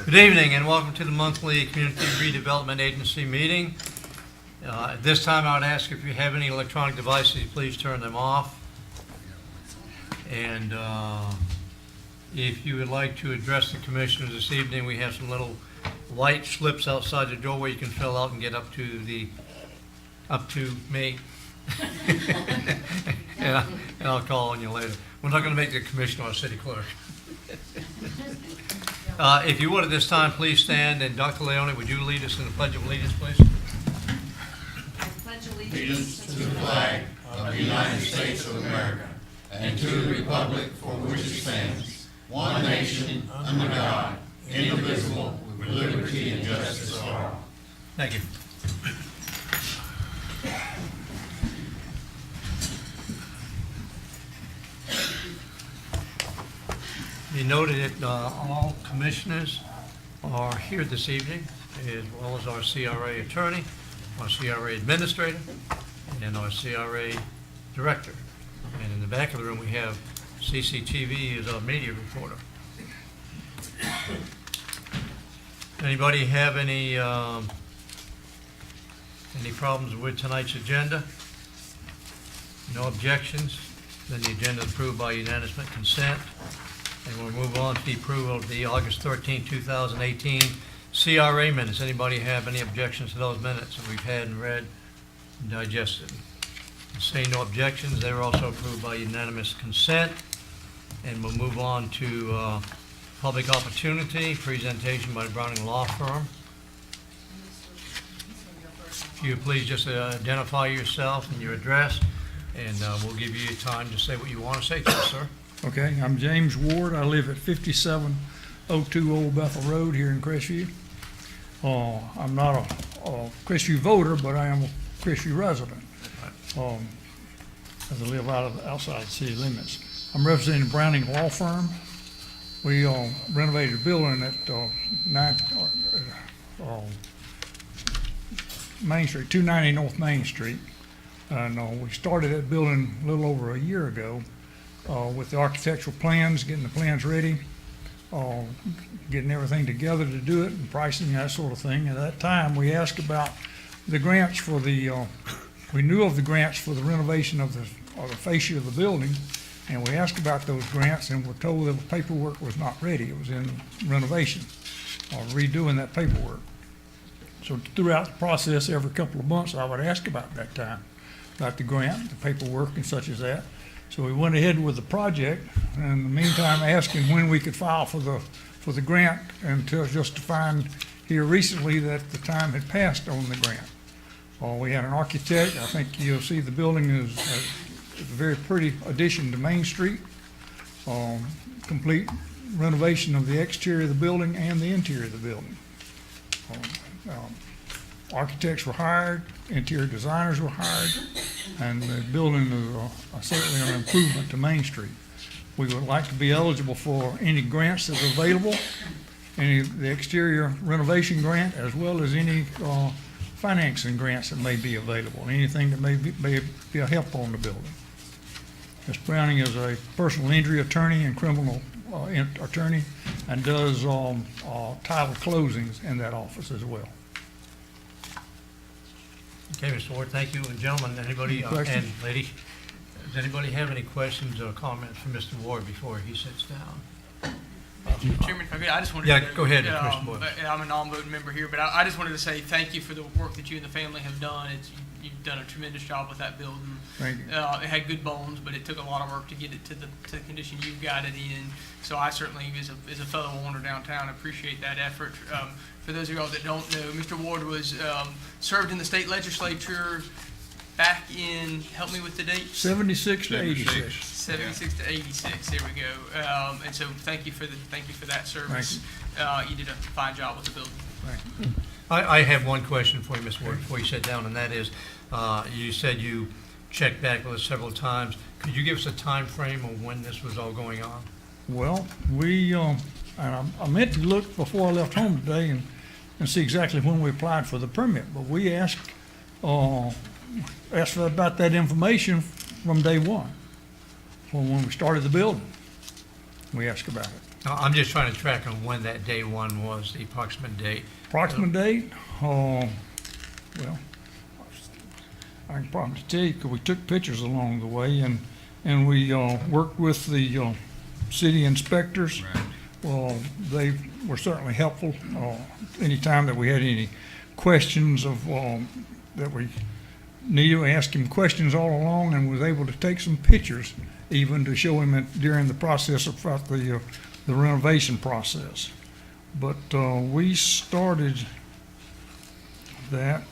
Good evening and welcome to the monthly Community Redevelopment Agency meeting. At this time, I would ask if you have any electronic devices, please turn them off. And if you would like to address the commissioners this evening, we have some little light slips outside the doorway you can fill out and get up to me. Yeah, and I'll call on you later. We're not going to make the commissioner our city clerk. If you would at this time, please stand, and Dr. Leone, would you lead us in the Pledge of Allegiance, please? I pledge allegiance to the flag of the United States of America and to the republic for which it stands, one nation, under God, indivisible, with liberty and justice for all. Thank you. You noted that all commissioners are here this evening, as well as our CRA attorney, our CRA administrator, and our CRA director. And in the back of the room, we have CCTV as our media reporter. Anybody have any problems with tonight's agenda? No objections? Then the agenda is approved by unanimous consent. And we'll move on to the approval of the August 13, 2018 CRA minutes. Anybody have any objections to those minutes that we've had and read and digested? Seeing no objections, they were also approved by unanimous consent. And we'll move on to public opportunity, presentation by the Browning Law Firm. If you please just identify yourself and your address, and we'll give you time to say what you want to say to us, sir. Okay, I'm James Ward. I live at 5702 Old Bethel Road here in Crestview. I'm not a Crestview voter, but I am a Crestview resident, as I live outside the city limits. I'm representing Browning Law Firm. We renovated a building at Main Street, 290 North Main Street. And we started that building a little over a year ago. With the architectural plans, getting the plans ready, getting everything together to do it, and pricing, that sort of thing. At that time, we asked about the grants for the, we knew of the grants for the renovation of the fascia of the building, and we asked about those grants and were told that the paperwork was not ready. It was in renovation, or redoing that paperwork. So throughout the process, every couple of months, I would ask about that time, about the grant, the paperwork, and such as that. So we went ahead with the project, and in the meantime asking when we could file for the grant, until just to find here recently that the time had passed on the grant. We had an architect. I think you'll see the building is a very pretty addition to Main Street. Complete renovation of the exterior of the building and the interior of the building. Architects were hired, interior designers were hired, and the building is certainly an improvement to Main Street. We would like to be eligible for any grants that are available, the exterior renovation grant, as well as any financing grants that may be available, anything that may be a help on the building. Ms. Browning is a personal injury attorney and criminal attorney, and does title closings in that office as well. Okay, Mr. Ward, thank you. And gentlemen, anybody, and lady, does anybody have any questions or comments for Mr. Ward before he sits down? Chairman, if I could, I just wanted Yeah, to, go ahead, Commissioner Boyd. I'm a non-voting member here, but I just wanted to say thank you for the work that you and the family have done. You've done a tremendous job with that building. Thank you. It had good bones, but it took a lot of work to get it to the condition you've got it in. So I certainly, as a fellow owner downtown, appreciate that effort. For those of y'all that don't know, Mr. Ward was served in the state legislature back in, help me with the date? 76 to 86. 76 to 86. There we go. And so thank you for that service. You did a fine job with the building. Thank you. I have one question for you, Ms. Ward, before you sit down, and that is, you said you checked back with us several times. Could you give us a time frame of when this was all going on? Well, and I meant to look before I left home today and see exactly when we applied for the permit, but we asked about that information from day one, from when we started the building. We asked about it. I'm just trying to track on when that day one was, the approximate date. Approximate date, well, I can probably tell you, 'cause we took pictures along the way, and we worked with the city inspectors. They were certainly helpful anytime that we had any questions that we needed. We asked him questions all along, and was able to take some pictures even to show him during the process of the renovation process. But we started that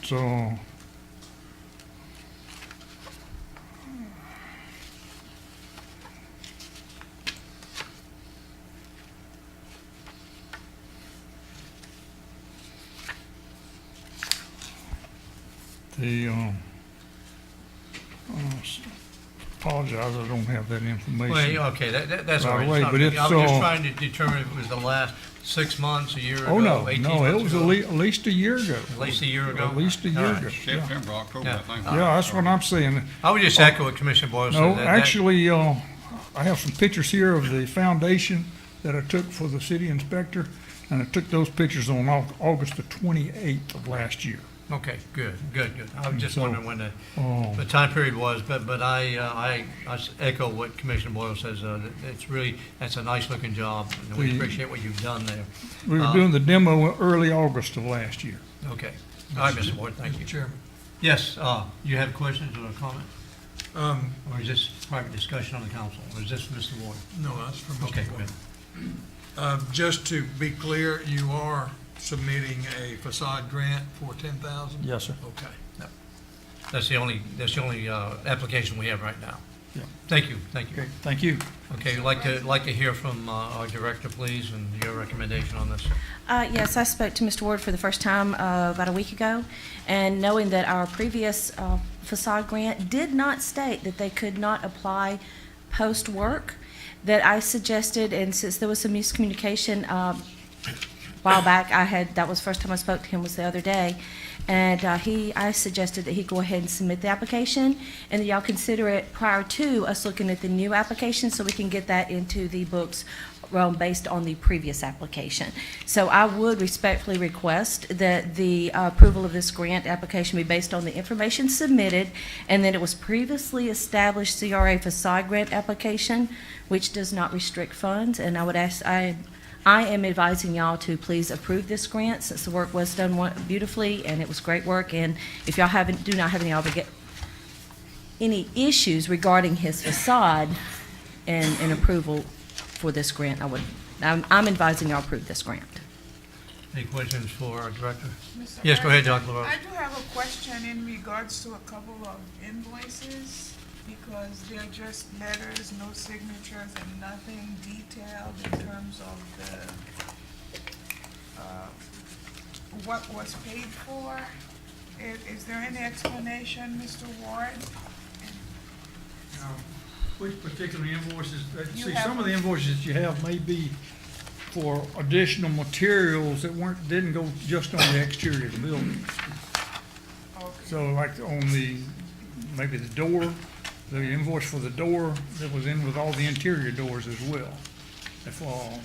apologize, I don't have that information. Well, okay, that's all Right right. away, but it's, I was just trying to determine if it was the last 6 months, a year ago, Oh, no, 18 no, it months was ago? at least a year ago. At least a year ago? At least a All year right. ago, yeah. September, October, Yeah. I think. Yeah, that's what I'm saying. I would just echo what Commissioner Boyle said. No, that- actually, I have some pictures here of the foundation that I took for the city inspector, and I took those pictures on August the 28th of last year. Okay, good. I was just So, wondering when Oh, the time period was, but I echo what Commissioner Boyle says. That's a nice looking job, and we The- appreciate what you've done there. we were doing the demo early August of last year. Okay. All right, Mr. Ward, thank you. Chairman, Yes, you have questions or a comment? Or is this private discussion on the council? Or is this Mr. Ward? no, that's for Mr. Okay, go Ward. ahead. Just to be clear, you are submitting a facade grant for 10,000? Yes, sir. Okay. That's the only application we have right now. Yeah. Thank you. Okay, thank you. Okay, we'd like to hear from our director, please, and your recommendation on this. Yes, I spoke to Mr. Ward for the first time about a week ago, and knowing that our previous facade grant did not state that they could not apply post-work, that I suggested, and since there was some miscommunication a while back, that was the first time I spoke to him, was the other day, and I suggested that he go ahead and submit the application, and that y'all consider it prior to us looking at the new application, so we can get that into the books based on the previous application. So I would respectfully request that the approval of this grant application be based on the information submitted, and that it was previously established CRA facade grant application, which does not restrict funds, and I would ask, I am advising y'all to please approve this grant, since the work was done beautifully, and it was great work, and if y'all do not have any issues regarding his facade and approval for this grant, I'm advising y'all approve this grant. Any questions for our director? Mr. Yes, go ahead, President, Dr. LaRoche. I do have a question in regards to a couple of invoices, because they're just letters, no signatures, and nothing detailed in terms of what was paid for. Is there any explanation, Mr. Ward? Which particular invoices, You have- some of the invoices you have may be for additional materials that didn't go just on the exterior of the building. Okay. So like maybe the door, the invoice for the door that was in with all the interior doors as well. If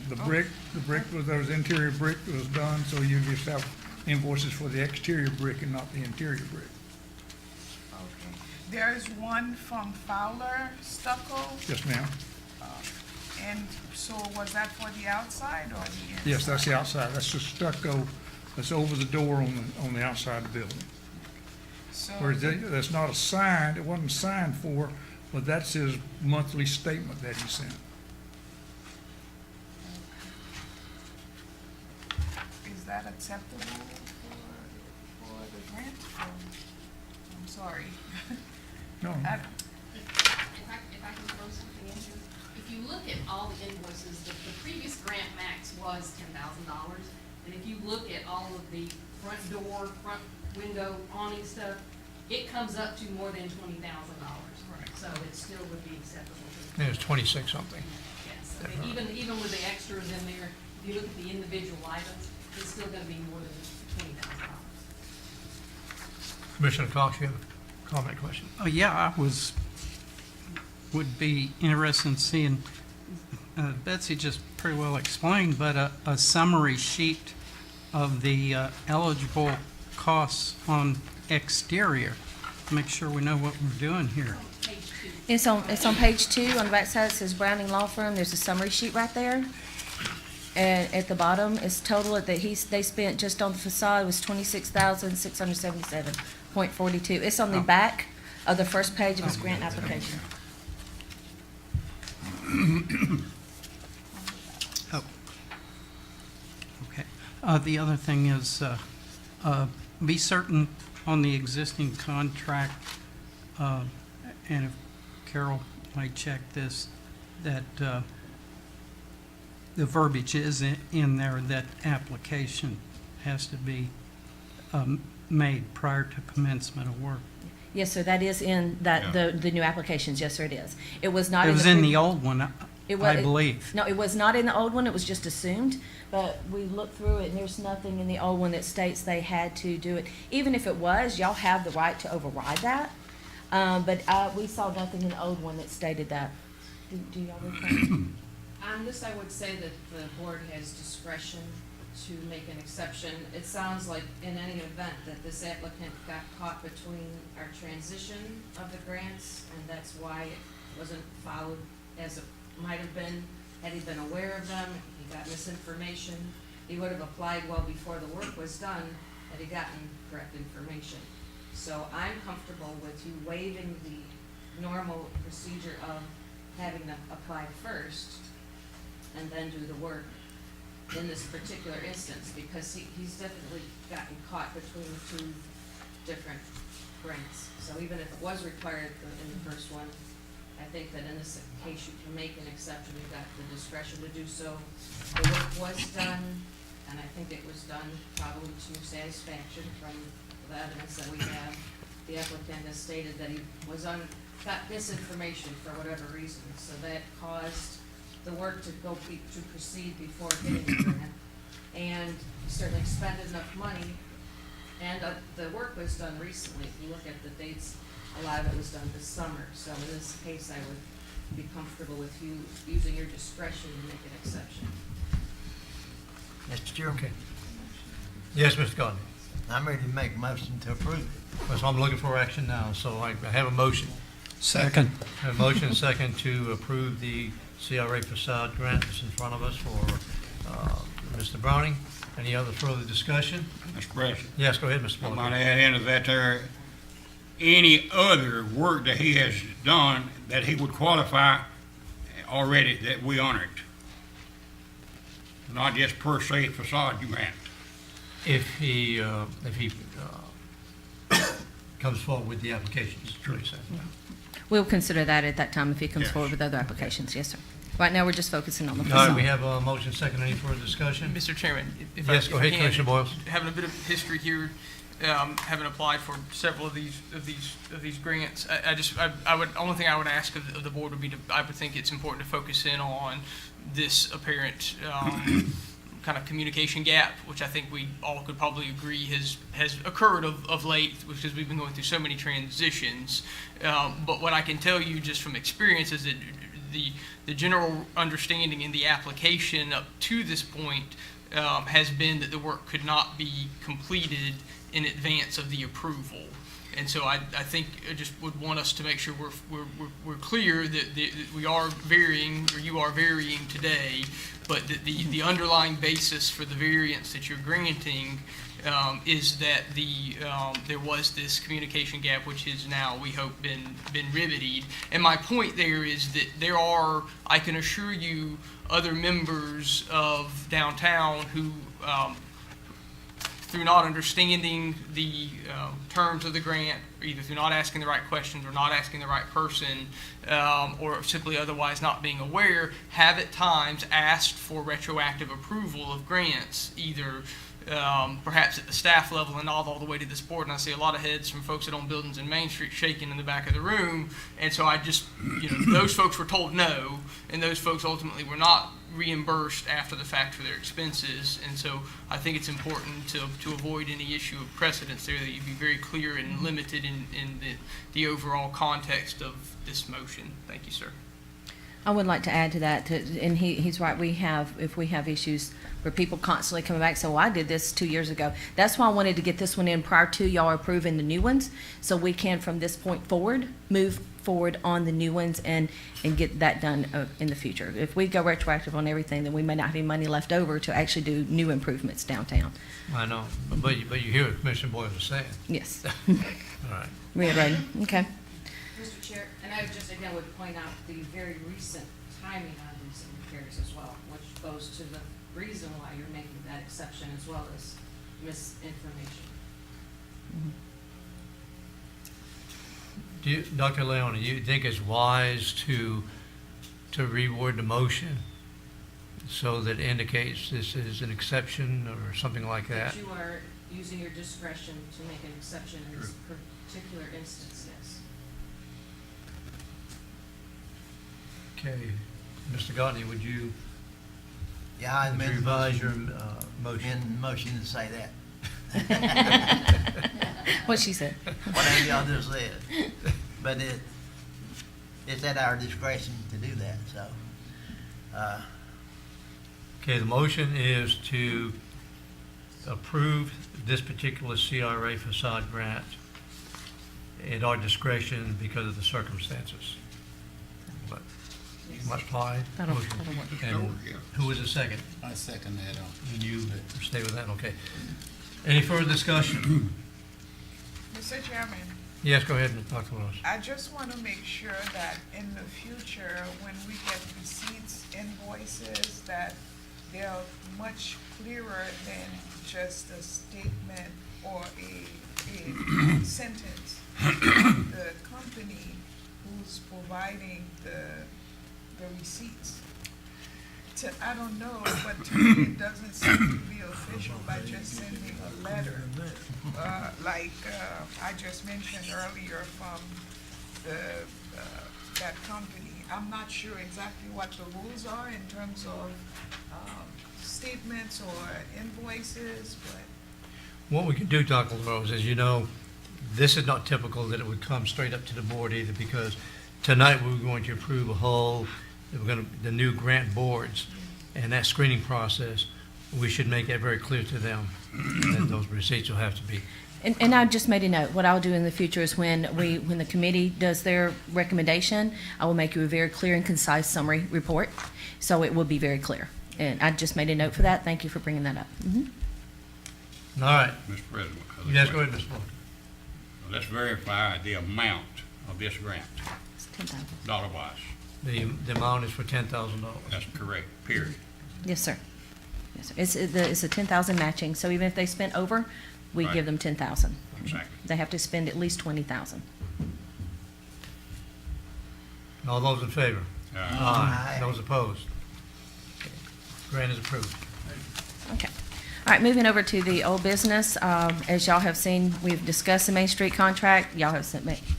the brick there was interior brick that was done, so you just have invoices for the exterior brick and not the interior brick. Okay. There is one from Fowler Stucco, Yes, ma'am. and so was that for the outside or the inside? Yes, that's the outside. That's the stucco that's over the door on the outside of the building. So Whereas that's not assigned, it wasn't signed for, but that's his monthly statement that he sent. is that acceptable for the grant? I'm sorry. No, If I can throw something in here, if you look at all the invoices, the previous grant max was $10,000. And if you look at all of the front door, front window, awning stuff, it comes up to more than $20,000. So it still would be acceptable to the It was 26 something. yes. I mean, even with the extras in there, if you look at the individual items, it's still gonna be more than $20,000. Commissioner Cox, you have a comment, question? Oh, yeah, would be interested in seeing Betsy just pretty well explained, but a summary sheet of the eligible costs on exterior. Make sure we know what we're doing here. Page 2. It's on page 2, on the back side, it says Browning Law Firm, there's a summary sheet right there. And at the bottom, it's total that they spent just on the facade was $26,677.42. It's on the back of the first page of his grant application. Oh. Okay. The other thing is, be certain on the existing contract, and if Carol might check this, that the verbiage is in there that application has to be made prior to commencement of work. Yes, sir, that is in that, the new applications, yes, sir, it is. It was not It in was the. in the old one, I believe. No, it was not in the old one, it was just assumed, but we looked through it, and there's nothing in the old one that states they had to do it. Even if it was, y'all have the right to override that, but we saw nothing in the old one that stated that. Do y'all recall? On this, I would say that the board has discretion to make an exception. It sounds like in any event that this applicant got caught between our transition of the grants, and that's why it wasn't followed as it might have been. Had he been aware of them, he got misinformation, he would have applied well before the work was done had he gotten correct information. So I'm comfortable with you waiving the normal procedure of having them apply first and then do the work in this particular instance, because he's definitely gotten caught between the two different grants. So even if it was required in the first one, I think that in this case you can make an exception. You've got the discretion to do so. The work was done, and I think it was done probably to satisfaction from the evidence that we have. The applicant has stated that he was got misinformation for whatever reason, so that caused the work to proceed before getting the grant. And he certainly expended enough money, and the work was done recently. If you look at the dates, a lot of it was done this summer. So in this case, I would be comfortable with you using your discretion to make an exception. Mr. Chairman, Okay. Yes, Mr. Gardner. I'm ready to make a motion to approve it. So I'm looking for action now, so I have a motion. Second. I have a motion and second to approve the CRA facade grant that's in front of us for Mr. Browning. Any other further discussion? Mr. President, Yes, go ahead, Mr. I might Bullock. add into that there, any other work that he has done that he would qualify already, that we honor it. Not just per se facade grant. If he comes forward with the applications, is what he said. We'll consider that at that time if he comes Yes. forward with other applications, yes, sir. Right now, we're just focusing on the All right, we facade. have a motion second. Any further discussion? Mr. Chairman, if Yes, go ahead, can, Commissioner Boyles. having a bit of history here, having applied for several of these grants, I would, only thing I would ask of the board would be I would think it's important to focus in on this apparent kind of communication gap, which I think we all could probably agree has occurred of late, because we've been going through so many transitions. But what I can tell you just from experience is that the general understanding in the application up to this point has been that the work could not be completed in advance of the approval. And so I think I just would want us to make sure we're clear that we are varying, or you are varying today, but that the underlying basis for the variance that you're granting is that there was this communication gap, which has now, we hope, been remedied. And my point there is that there are, I can assure you, other members of downtown who, through not understanding the terms of the grant, either through not asking the right questions or not asking the right person, or simply otherwise not being aware, have at times asked for retroactive approval of grants, either perhaps at the staff level and not all the way to this board. And I see a lot of heads from folks that own buildings in Main Street shaking in the back of the room. And so I just, those folks were told no, and those folks ultimately were not reimbursed after the fact for their expenses. And so I think it's important to avoid any issue of precedence there, that you be very clear and limited in the overall context of this motion. Thank you, sir. I would like to add to that, and he's right, if we have issues where people constantly coming back, so I did this 2 years ago. That's why I wanted to get this one in prior to y'all approving the new ones, so we can, from this point forward, move forward on the new ones and get that done in the future. If we go retroactive on everything, then we may not have any money left over to actually do new improvements downtown. I know, but you hear what Commissioner Boyle was saying. Yes. All right. Reiterating, okay. Mr. Chair, and I just again would point out the very recent timing on these repairs as well, which goes to the reason why you're making that exception as well as misinformation. Do you, Dr. Leone, do you think it's wise to reword the motion so that it indicates this is an exception or something like that? That you are using your discretion to make an exception in this particular instance, yes. Okay, Mr. Gottlieb, would you Yeah, I would you amend the revise your motion, motion? amend the motion to say that. What she said. Whatever y'all just said. But it's at our discretion to do that, so. Okay, the motion is to approve this particular CRA facade grant at our discretion because of the circumstances. But, much pie? That'll Motion. work. And who was the second? I second that. And you stay with that, okay. Any further discussion? Mr. Chairman, Yes, go ahead, Dr. Lewis. I just want to make sure that in the future, when we get receipts, invoices, that they're much clearer than just a statement or a sentence. The company who's providing the receipts, I don't know, but to me, it doesn't seem to be official by just sending a letter. I just mentioned earlier from that company. I'm not sure exactly what the rules are in terms of statements or invoices, but What we can do, Dr. Rose, is, this is not typical that it would come straight up to the board either, because tonight we're going to approve the new grant boards, and that screening process, we should make that very clear to them, that those receipts will have to be. And I just made a note. What I'll do in the future is when the committee does their recommendation, I will make you a very clear and concise summary report, so it will be very clear. And I just made a note for that. Thank you for bringing that up. All right. Mr. President. Yes, go ahead, Ms. Moore. Let's verify the amount of this grant, It's 10,000. dollar-wise. The amount is for $10,000. That's correct, period. Yes, sir. Yes, sir. It's a 10,000 matching, so even if they spent over, we Right. give them 10,000. Exactly. They have to spend at least 20,000. All those in favor? Aye. Those opposed? Grant is approved. Okay. All right, moving over to the old business. As y'all have seen, we've discussed the Main Street contract. Y'all have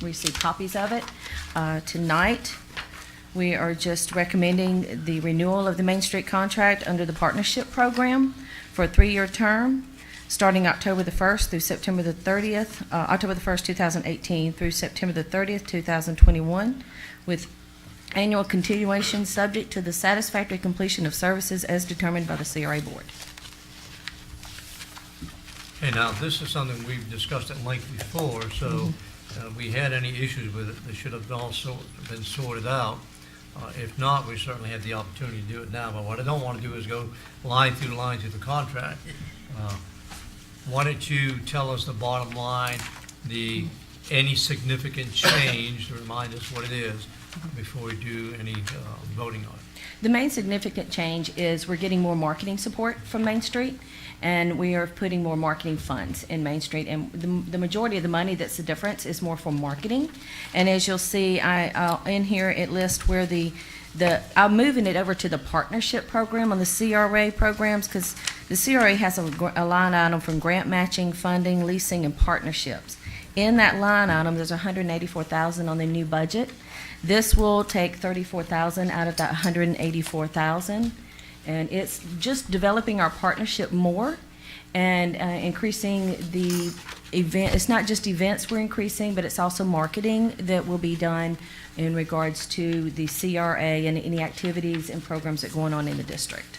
received copies of it. Tonight, we are just recommending the renewal of the Main Street contract under the partnership program for a 3-year term, starting October the 1st through September the 30th, October the 1st, 2018 through September the 30th, 2021, with annual continuation subject to the satisfactory completion of services as determined by the CRA board. Okay, now, this is something we've discussed at length before, so we had any issues with it, they should have also been sorted out. If not, we certainly have the opportunity to do it now, but what I don't want to do is go line through the contract. Why don't you tell us the bottom line, any significant change, to remind us what it is, before we do any voting on it? The main significant change is we're getting more marketing support from Main Street, and we are putting more marketing funds in Main Street. And the majority of the money that's the difference is more for marketing. And as you'll see, in here it lists where I'm moving it over to the partnership program on the CRA programs, because the CRA has a line item from grant matching, funding, leasing, and partnerships. In that line item, there's $184,000 on the new budget. This will take $34,000 out of that $184,000, and it's just developing our partnership more and increasing the it's not just events we're increasing, but it's also marketing that will be done in regards to the CRA and any activities and programs that are going on in the district.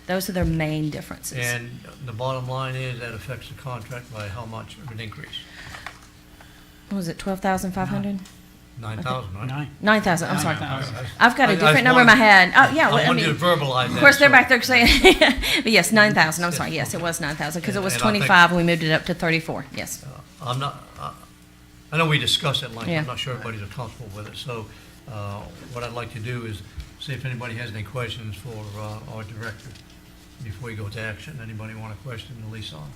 Those are their main differences. And the bottom line is that affects the contract by how much of an increase? What was it, 12,500? 9,000, right? 9,000, I'm sorry. 9,000. I've got I a just different number in my wanted- head. Oh, yeah, well, I I wanted mean, you to verbalize that. of course, they're so- back there saying, but yes, 9,000, I'm sorry, yes, it was 9,000, because it was And I think- 25, and we moved it up to 34, yes. I'm not, I know we discussed it, like, Yeah. I'm not sure everybody's comfortable with it, so, what I'd like to do is see if anybody has any questions for, our director before we go to action. Anybody want to question Lisa on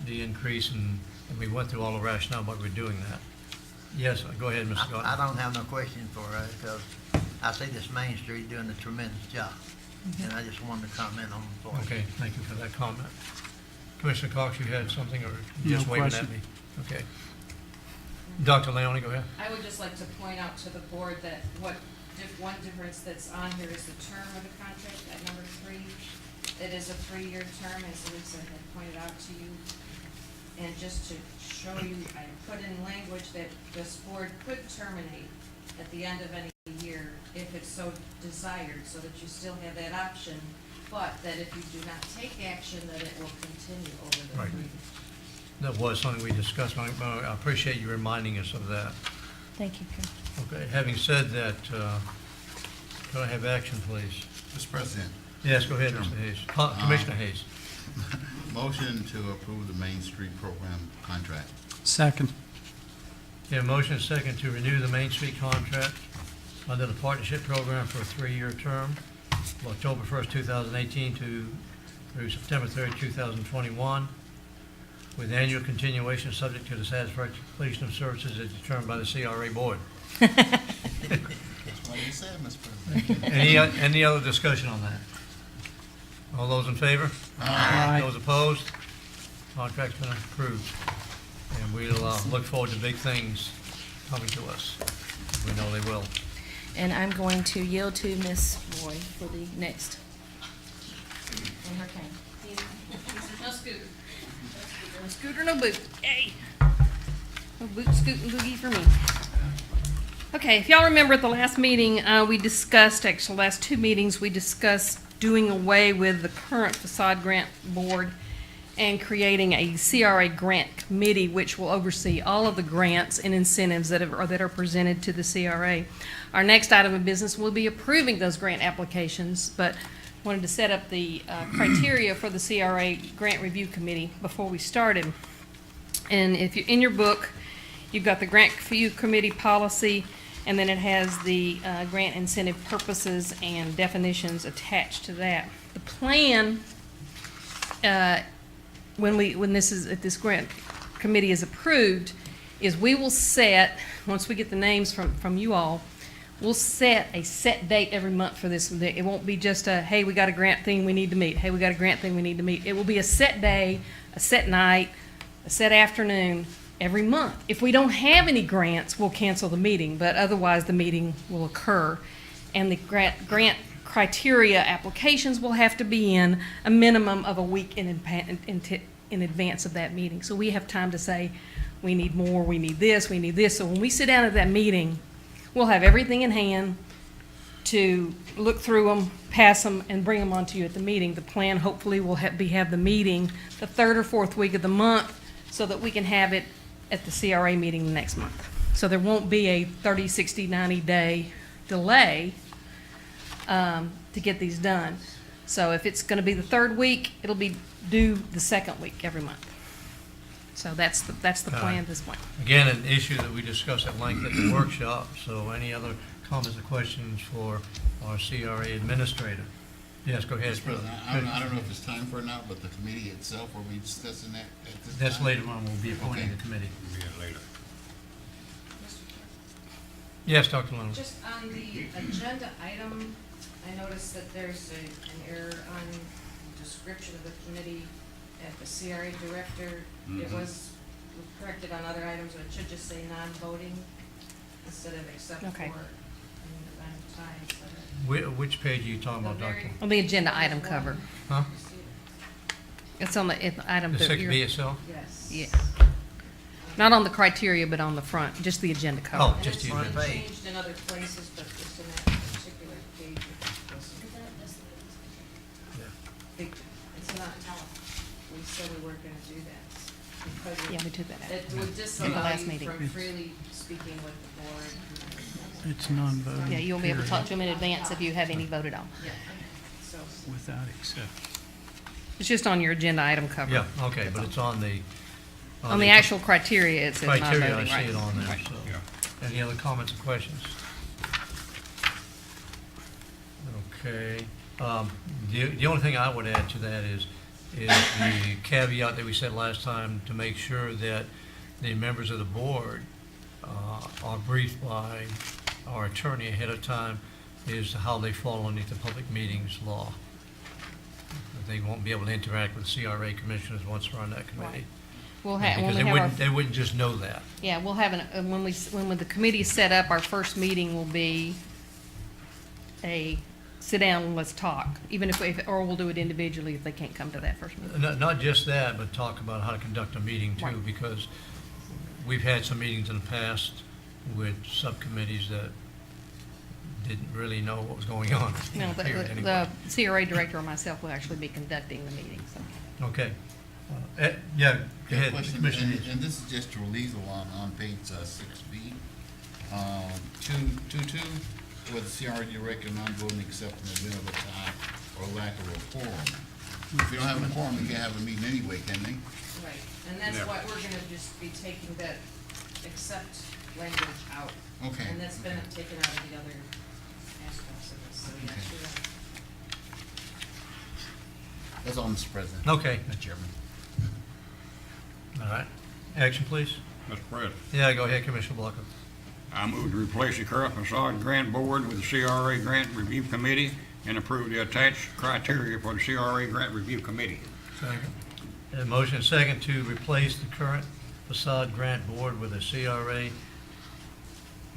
the increase, and we went through all the rationale why we're doing that. Yes, go ahead, Mr. I Gardner. don't have no question for her, because I see this Main Street doing a tremendous job, and I just wanted to comment on it for her. Okay, thank you for that comment. Commissioner Cox, you had something, or No just waving at question. me? Okay. Dr. Leone, go ahead. I would just like to point out to the board that one difference that's on here is the term of the contract, at number 3. It is a 3-year term, as Lisa had pointed out to you. And just to show you, I put in language that this board could terminate at the end of any year if it's so desired, so that you still have that option, but that if you do not take action, that it will continue over the Right. 3 years. That was something we discussed. I appreciate you reminding us of that. Thank you, Karen. Okay, having said that, could I have action, please? Mr. President, Yes, go ahead, Mr. Hayes. Commissioner Hayes. motion to approve the Main Street Program contract. Second. Yeah, motion and second to renew the Main Street contract under the partnership program for a 3-year term, from October 1st, 2018 through September 3rd, 2021, with annual continuation subject to the satisfactory completion of services as determined by the CRA board. That's what you said, Mr. President. Any other discussion on that? All those in favor? Aye. Those opposed? Contract's been approved. And we'll look forward to big things coming to us. We know they will. And I'm going to yield to Ms. Roy for the next. And her cane. No scooter. No scooter, no boot. Hey. No boot, scoot, and boogie for me. Okay, if y'all remember at the last meeting, we discussed, actually, last 2 meetings, we discussed doing away with the current facade grant board and creating a CRA grant committee which will oversee all of the grants and incentives that are presented to the CRA. Our next item of business will be approving those grant applications, but wanted to set up the criteria for the CRA grant review committee before we started. And if you're in your book, you've got the grant review committee policy, and then it has the grant incentive purposes and definitions attached to that. The plan, when this grant committee is approved, is we will set, once we get the names from you all, we'll set a set date every month for this. It won't be just a, hey, we got a grant thing we need to meet. Hey, we got a grant thing we need to meet. It will be a set day, a set night, a set afternoon every month. If we don't have any grants, we'll cancel the meeting, but otherwise the meeting will occur. And the grant criteria applications will have to be in a minimum of a week in advance of that meeting. So we have time to say, we need more, we need this, we need this. So when we sit down at that meeting, we'll have everything in hand to look through them, pass them, and bring them onto you at the meeting. The plan hopefully will have the meeting the 3rd or 4th week of the month so that we can have it at the CRA meeting the next month. So there won't be a 30, 60, 90-day delay to get these done. So if it's going to be the 3rd week, it'll be due the 2nd week every month. So that's the plan at this point. Again, an issue that we discussed at length at the workshop, so any other comments or questions for our CRA administrator? Yes, go ahead. Mr. President, I don't know if it's time for it now, but the committee itself, are we discussing that at this time? That's later on, we'll be appointing Okay. the committee. We'll get it later. Yes, Dr. Lone. Just on the agenda item, I noticed that there's an error on the description of the committee at the CRA director. It was corrected on other items, but it should just say non-voting instead of except for, Okay. in the event of tie, instead of. Which page are you talking about, Doctor? On the agenda item cover. Huh? It's on the item. The that six you're- B itself? Yes. Yeah. Not on the criteria, but on the front, just the agenda cover. Oh, And just it's the been agenda. changed in other places, but just in that particular page. It's not, we said we weren't gonna do that. Because Yeah, we took that out. it would At the disallow last you meeting. from freely speaking with the board. It's non-voting. Yeah, you'll be able to talk to them in advance if you have any voted on. Yeah, so. Without exception. It's just on your agenda item cover. Yeah, okay, but it's on the. On the actual criteria, it says Criteria, I non-voting, see right? it on there, so. Yeah. Any other comments or questions? Okay, the only thing I would add to that is the caveat that we said last time to make sure that the members of the board are briefed by our attorney ahead of time is how they fall underneath the public meetings law. They won't be able to interact with CRA commissioners once we're on that committee. We'll have, Because when we have our, they wouldn't just know that. yeah, we'll have when the committee is set up, our first meeting will be a sit down and let's talk, even or we'll do it individually if they can't come to that first meeting. Not just that, but talk about how to conduct a meeting too, Right. because we've had some meetings in the past with subcommittees that didn't really know what was going on. No, period, the anyway. CRA director or myself will actually be conducting the meeting, so. Okay. Yeah, go ahead, Question, Commissioner. and this is just to relieve the one on page 6B. 2.2, where the CRA director non-voting except in the event of a tie or lack of a quorum. If you don't have a quorum, you can't have a meeting anyway, can they? Right, and that's Yeah. why we're gonna just be taking that except language out. Okay. And that's been taken out of the other aspects of this, so yeah, Okay. you're right. That's all, Mr. President. Okay, Mr. Chairman. all right. Action, please. Mr. President, Yeah, go ahead, Commissioner Blocker. I move to replace the current facade grant board with the CRA Grant Review Committee and approve the attached criteria for the CRA Grant Review Committee. A motion and second to replace the current facade grant board with a CRA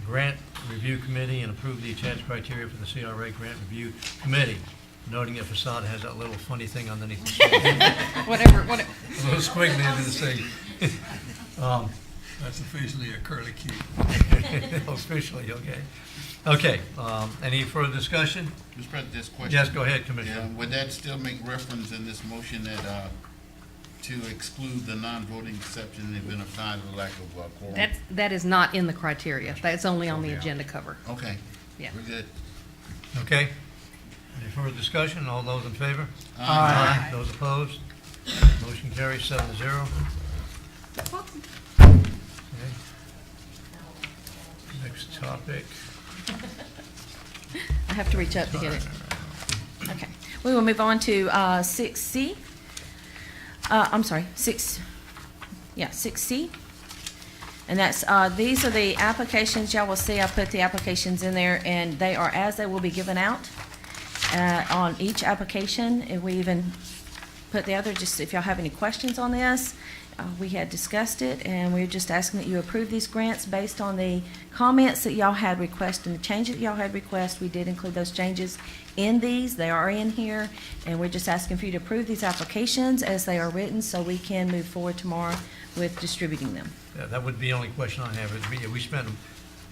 grant review committee and approve the attached criteria for the CRA grant review committee, noting that facade has that little funny thing underneath the C. Whatever, A little squiggly into the C. That's officially a curly Q. Officially, okay. Okay, any further discussion? Mr. President, this question. Yes, go ahead, Yeah, Commissioner. would that still make reference in this motion that, to exclude the non-voting exception in the event of tie or lack of quorum? that is not in the criteria. That's only on the Yeah. agenda cover. Okay. Yeah. We're good. Okay. Any further discussion? All those in favor? Aye. Those opposed? Motion carries 7-0. Okay. Next topic. I have to reach up to get it. Okay. We will move on to 6C. I'm sorry, 6C. And that's, these are the applications. Y'all will see I put the applications in there, and they are as they will be given out on each application. And we even put the other, just if y'all have any questions on this, we had discussed it, and we're just asking that you approve these grants based on the comments that y'all had requested and the changes that y'all had requested. We did include those changes in these. They are in here, and we're just asking for you to approve these applications as they are written so we can move forward tomorrow with distributing them. Yeah, that would be the only question I have. We spent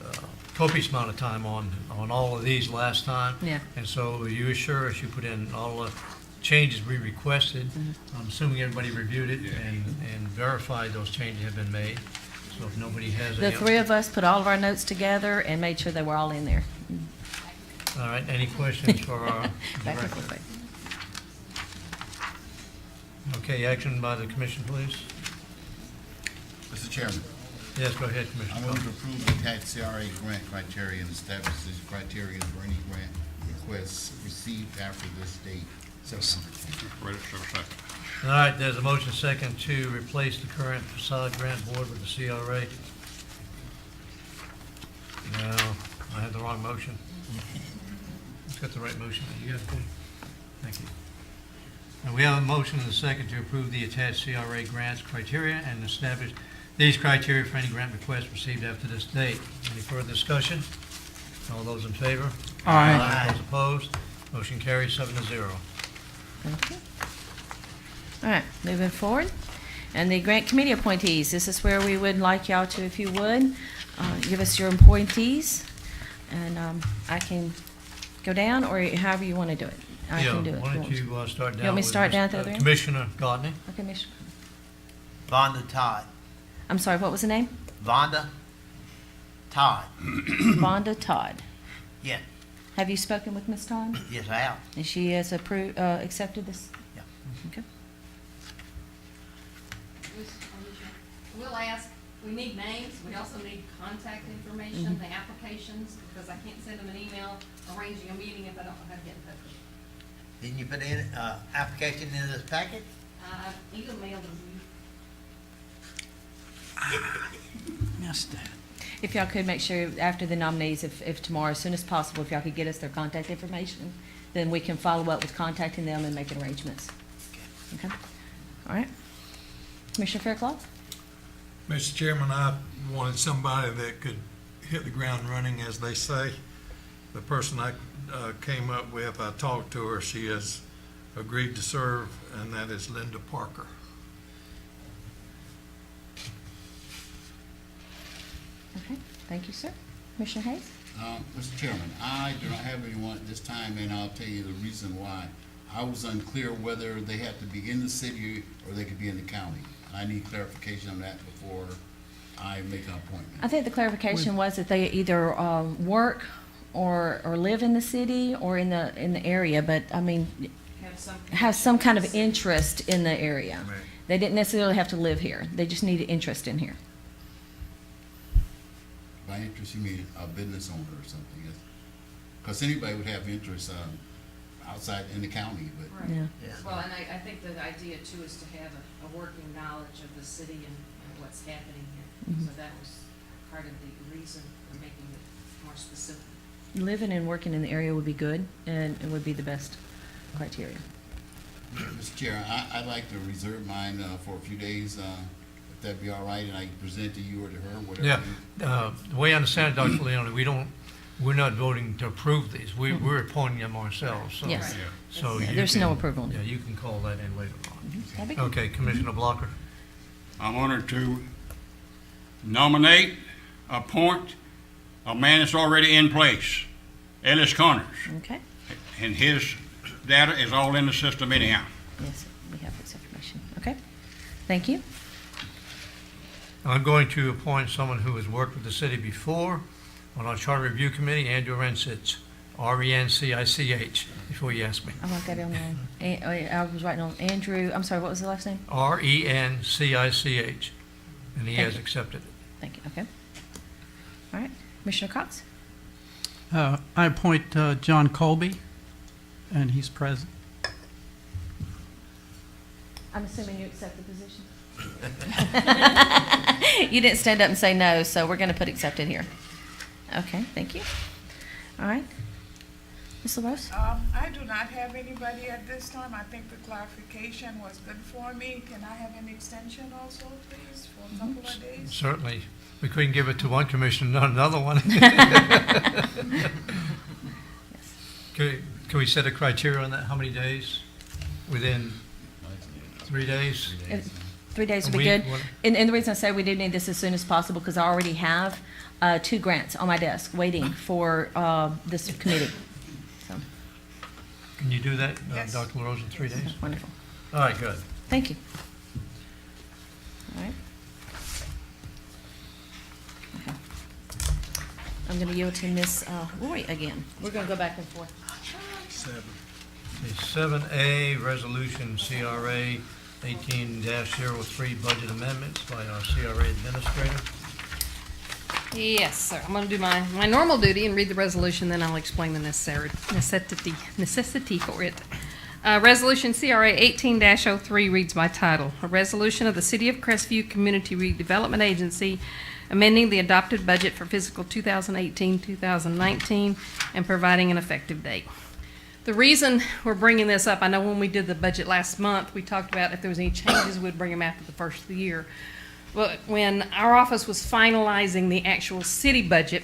a copious amount of time on all of these last time. Yeah. And so you assure us you put in all the changes we requested. I'm assuming everybody reviewed it and verified those changes have been made. So if nobody has The any. three of us put all of our notes together and made sure they were all in there. All right, any questions for our Back and director? forth. Okay, action by the commission, please. Mr. Chairman, Yes, go ahead, I Commissioner move to Cox. approve the attached CRA grant criteria and establish these criteria for any grant requests received after this date. Ready, so second. All right, there's a motion second to replace the current facade grant board with the CRA. No, I had the wrong motion. Let's get the right motion. You got it? Thank you. And we have a motion and a second to approve the attached CRA grants criteria and establish these criteria for any grant request received after this date. Any further discussion? All those in favor? Aye. Those opposed? Motion carries 7-0. Okay. All right, moving forward. And the grant committee appointees, this is where we would like y'all to, if you would, give us your appointees. And I can go down, or however you want to do it. I Yeah, can do it. why don't you start down You want me to with start down at the other end? Commissioner Godney? Okay, Miss. Vonda Todd. I'm sorry, what was the name? Vonda Todd. Vonda Todd. Yeah. Have you spoken with Ms. Todd? Yes, I have. And she has accepted this? Yeah. Okay. We'll ask, we need names, we also need contact information, the applications, because I can't send them an email arranging a meeting if I don't know how to get in touch with them. Didn't you put in, application in this packet? Emailed them to you. Missed that. If y'all could make sure after the nominees, if tomorrow, as soon as possible, if y'all could get us their contact information, then we can follow up with contacting them and making arrangements. Okay? All right. Commissioner Fairclough? Mr. Chairman, I wanted somebody that could hit the ground running, as they say. The person I came up with, I talked to her, she has agreed to serve, and that is Linda Parker. Okay, thank you, sir. Commissioner Hayes? Mr. Chairman, I do not have anyone at this time, and I'll tell you the reason why. I was unclear whether they had to be in the city or they could be in the county. I need clarification on that before I make an appointment. I think the clarification was that they either work or live in the city or in the area, but I mean, have some kind of interest in the area. Right. They didn't necessarily have to live here. They just need interest in here. By interest, you mean a business owner or something? Because anybody would have interest outside in the county, but Right. Yeah. Yeah. Well, and I think the idea too is to have a working knowledge of the city and what's happening here. Mhm. So that was part of the reason for making it more specific. Living and working in the area would be good, and it would be the best criteria. Mr. Chair, I'd like to reserve mine for a few days, if that'd be all right, and I can present it to you or to her, whatever. Yeah, the way I understand it, Dr. Leone, we're not voting to approve these. We're appointing them ourselves, so. Yes. So Yeah, you there's no can- approval. Yeah, you can call that in later on. That'd be good. Okay, Commissioner Blocker? I'm honored to nominate, appoint a man that's already in place, Ellis Connors. Okay, And his data is all in the system anyhow. yes, we have this information. Okay, thank you. I'm going to appoint someone who has worked with the city before on our Charter Review Committee, Andrew Rencich, R-E-N-C-I-C-H, before you ask me. I got that on there. I was writing on Andrew, I'm sorry, what was the last name? R-E-N-C-I-C-H, and he Thank has you. accepted it. Thank you, okay. All right, Commissioner Cox? I appoint John Colby, and he's present. I'm assuming you accept the position? You didn't stand up and say no, so we're going to put accepted here. Okay, thank you. All right. Ms. LaRose? I do not have anybody at this time. I think the clarification was good for me. Can I have an extension also, please, for a couple of days? Certainly, we couldn't give it to one commissioner, not another one. Can we set a criteria on that? How many days? Within 3 days? 3 days would A be week, good. what- And the reason I say we do need this as soon as possible, because I already have 2 grants on my desk waiting for this committee. So, Can you do that, Yes. Dr. LaRose, in 3 days? wonderful. All right, good. Thank you. All right. Okay. I'm going to yield to Ms. Roy again. We're going to go back and forth. Okay, 7A, Resolution CRA 18-03, Budget Amendments by our CRA Administrator. Yes, sir. I'm going to do my normal duty and read the resolution, then I'll explain the necessity for it. Resolution CRA 18-03 reads by title, a resolution of the City of Crestview Community Redevelopment Agency amending the adopted budget for fiscal 2018-2019 and providing an effective date. The reason we're bringing this up, I know when we did the budget last month, we talked about if there was any changes, we'd bring them after the first of the year. But when our office was finalizing the actual city budget,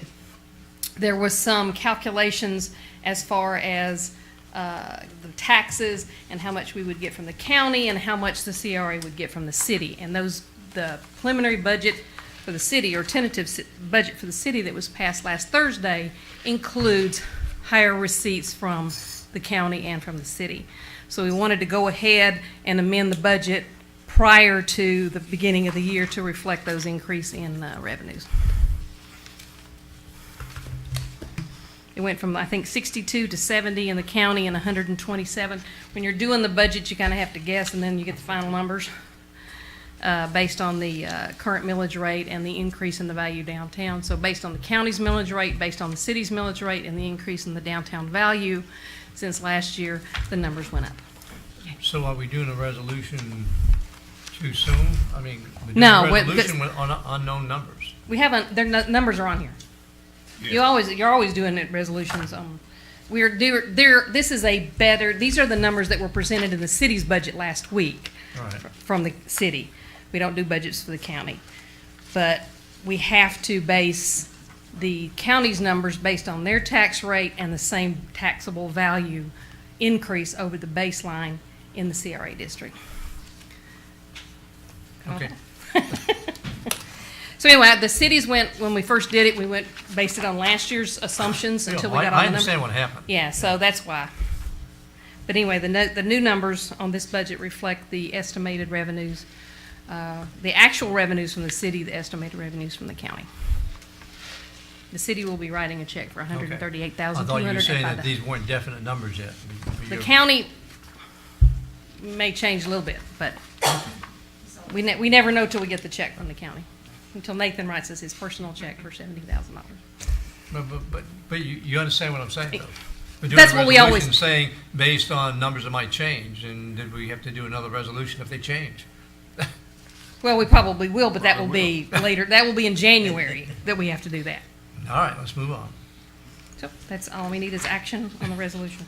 there was some calculations as far as the taxes, and how much we would get from the county, and how much the CRA would get from the city. And the preliminary budget for the city, or tentative budget for the city that was passed last Thursday, includes higher receipts from the county and from the city. So we wanted to go ahead and amend the budget prior to the beginning of the year to reflect those increase in revenues. It went from, I think, 62 to 70 in the county and 127. When you're doing the budget, you kind of have to guess, and then you get the final numbers based on the current millage rate and the increase in the value downtown. So based on the county's millage rate, based on the city's millage rate, and the increase in the downtown value since last year, the numbers went up. So are we doing a resolution too soon? I mean, we're doing No, a but- resolution with unknown numbers. We haven't, numbers are on here. You're always doing it resolutions. This is a better, these are the numbers that were presented in the city's budget last week All right. from the city. We don't do budgets for the county. But we have to base the county's numbers based on their tax rate and the same taxable value increase over the baseline in the CRA district. Okay. So anyway, the cities went, when we first did it, we went, based it on last year's assumptions until we got all I the numbers. understand what happened. Yeah, so that's why. But anyway, the new numbers on this budget reflect the estimated revenues, the actual revenues from the city, the estimated revenues from the county. The city will be writing a check for I thought you were $138,205. saying that these weren't definite numbers yet. The county may change a little bit, but we never know till we get the check from the county, until Nathan writes us his personal check for $70,000. But you understand what I'm saying, though? We're doing That's a what we always- resolution saying, based on numbers that might change, and did we have to do another resolution if they change? Well, we probably will, but that will be later. That will be in January that we have to do that. All right, let's move on. So that's all we need is action on the resolution.